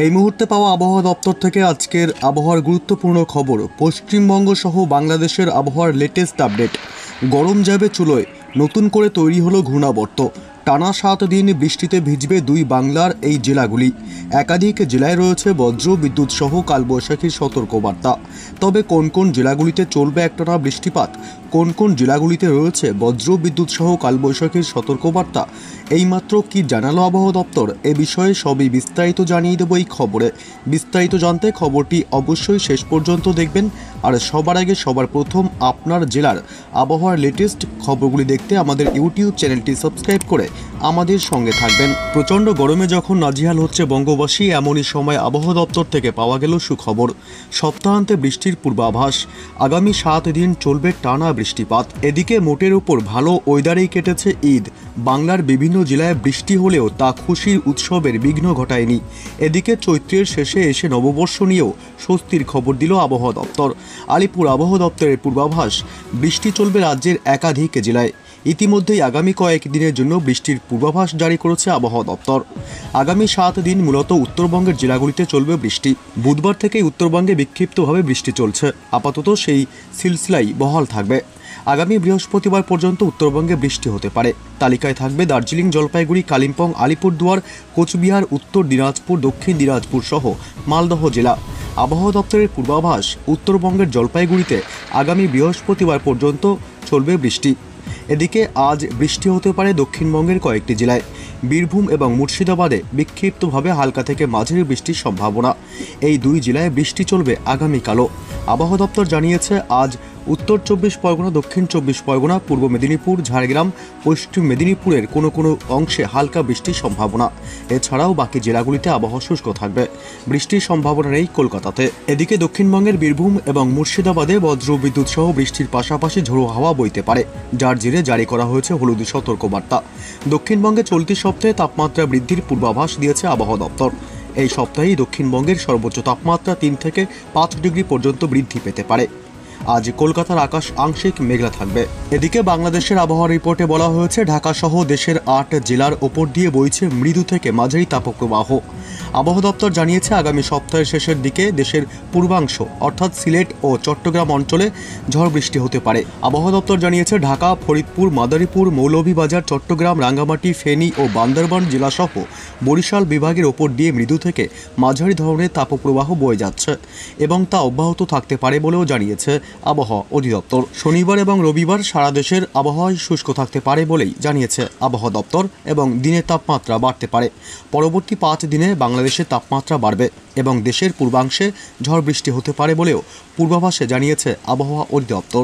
এই মুহূর্তে পাওয়া আবহাওয়া দপ্তর থেকে আজকের আবহাওয়ার গুরুত্বপূর্ণ খবর। পশ্চিমবঙ্গ সহ বাংলাদেশের আবহাওয়ার লেটেস্ট আপডেট। গরম যাবে চুলোয়, নতুন করে তৈরি হলো ঘূর্ণাবর্ত। টানা 7 দিন বৃষ্টিতে ভিজবে দুই বাংলার এই জেলাগুলি। একাধিক জেলায় রয়েছে বজ্র বিদ্যুৎ সহ কালবৈশাখীর সতর্কবার্তা। তবে কোন কোন জেলাগুলিতে চলবে একটানা বৃষ্টিপাত, কোন কোন জেলাগুলিতে রয়েছে বজ্র বিদ্যুৎ সহ কালবৈশাখীর সতর্কবার্তা, এইমাত্র কি জানালো আবহাওয়া দপ্তর, এ বিষয়ে সবই বিস্তারিত জানিয়ে দেব এই খবরে। বিস্তারিত জানতে খবরটি অবশ্যই শেষ পর্যন্ত দেখবেন। আর সবার আগে সবার প্রথম আপনার জেলার আবহাওয়ার লেটেস্ট খবরগুলি দেখতে আমাদের ইউটিউব চ্যানেলটি সাবস্ক্রাইব করে আমাদের সঙ্গে থাকবেন। প্রচণ্ড গরমে যখন নাজেহাল হচ্ছে বঙ্গবাসী, এমনই সময় আবহাওয়া দপ্তর থেকে পাওয়া গেল সুখবর। সপ্তাহান্তে বৃষ্টির পূর্বাভাস। আগামী 7 দিন চলবে টানা বৃষ্টিপাত। এদিকে মোটের উপর ভালো ওয়েদারেই কেটেছে ঈদ। বাংলার বিভিন্ন জেলায় বৃষ্টি হলেও তা খুশির উৎসবের বিঘ্ন ঘটায়নি। এদিকে চৈত্রের শেষে এসে নববর্ষ নিয়েও স্বস্তির খবর দিল আবহাওয়া দপ্তর। আলিপুর আবহাওয়া দপ্তরের পূর্বাভাস, বৃষ্টি চলবে রাজ্যের একাধিক জেলায়। ইতিমধ্যেই আগামী কয়েকদিনের জন্য বৃষ্টির পূর্বাভাস জারি করেছে আবহাওয়া দপ্তর। আগামী 7 দিন মূলত উত্তরবঙ্গের জেলাগুলিতে চলবে বৃষ্টি। বুধবার থেকেই উত্তরবঙ্গে বিক্ষিপ্তভাবে বৃষ্টি চলছে। আপাতত সেই সিলসিলাই বহাল থাকবে। আগামী বৃহস্পতিবার পর্যন্ত উত্তরবঙ্গে বৃষ্টি হতে পারে। তালিকায় থাকবে দার্জিলিং, জলপাইগুড়ি, কালিম্পং, আলিপুরদুয়ার, কোচবিহার, উত্তর দিনাজপুর, দক্ষিণ দিনাজপুর সহ মালদহ জেলা। আবহাওয়া দপ্তরের পূর্বাভাস, উত্তরবঙ্গের জলপাইগুড়িতে আগামী বৃহস্পতিবার পর্যন্ত চলবে বৃষ্টি। এদিকে আজ বৃষ্টি হতে পারে দক্ষিণবঙ্গের কয়েকটি জেলায়। বীরভূম এবং মুর্শিদাবাদে বিক্ষিপ্তভাবে হালকা থেকে মাঝারি বৃষ্টির সম্ভাবনা। এই দুই জেলায় বৃষ্টি চলবে আগামীকালও। আবহাওয়া দপ্তর জানিয়েছে আজ উত্তর 24 পরগনা, দক্ষিণ 24 পরগনা, পূর্ব মেদিনীপুর, ঝাড়গ্রাম, পশ্চিম মেদিনীপুরের কোনো কোনো অংশে হালকা বৃষ্টির সম্ভাবনা। এছাড়াও বাকি জেলাগুলিতে আবহাওয়া শুষ্ক থাকবে। বৃষ্টির সম্ভাবনা নেই কলকাতাতে। এদিকে দক্ষিণবঙ্গের বীরভূম এবং মুর্শিদাবাদে বজ্র বিদ্যুৎ সহ বৃষ্টির পাশাপাশি ঝোড়ো হাওয়া বইতে পারে, যার জেরে জারি করা হয়েছে হলুদ সতর্কবার্তা। দক্ষিণবঙ্গে চলতি সপ্তাহে তাপমাত্রা বৃদ্ধির পূর্বাভাস দিয়েছে আবহাওয়া দপ্তর। এই সপ্তাহেই দক্ষিণবঙ্গের সর্বোচ্চ তাপমাত্রা 3 থেকে 5 ডিগ্রি পর্যন্ত বৃদ্ধি পেতে পারে। আজ কলকাতার আকাশ আংশিক মেঘলা থাকবে। এদিকে বাংলাদেশের আবহাওয়া রিপোর্টে বলা হয়েছে ঢাকা সহ দেশের 8 জেলার ওপর দিয়ে বইছে মৃদু থেকে মাঝারি তাপপ্রবাহ। আবহাওয়া দপ্তর জানিয়েছে আগামী সপ্তাহের শেষের দিকে দেশের পূর্বাংশ অর্থাৎ সিলেট ও চট্টগ্রাম অঞ্চলে ঝড় বৃষ্টি হতে পারে। আবহাওয়া দপ্তর জানিয়েছে ঢাকা, ফরিদপুর, মাদারীপুর, মৌলভীবাজার, চট্টগ্রাম, রাঙ্গামাটি, ফেনী ও বান্দরবান জেলাসহ বরিশাল বিভাগের ওপর দিয়ে মৃদু থেকে মাঝারি ধরনের তাপপ্রবাহ বয়ে যাচ্ছে এবং তা অব্যাহত থাকতে পারে বলেও জানিয়েছে আবহাওয়া অধিদপ্তর। শনিবার এবং রবিবার সারা দেশের আবহাওয়ায় শুষ্ক থাকতে পারে বলেই জানিয়েছে আবহাওয়া দপ্তর এবং দিনের তাপমাত্রা বাড়তে পারে। পরবর্তী 5 দিনে বাংলাদেশের তাপমাত্রা বাড়বে এবং দেশের পূর্বাংশে ঝড় বৃষ্টি হতে পারে বলেও পূর্বাভাসে জানিয়েছে আবহাওয়া অধিদপ্তর।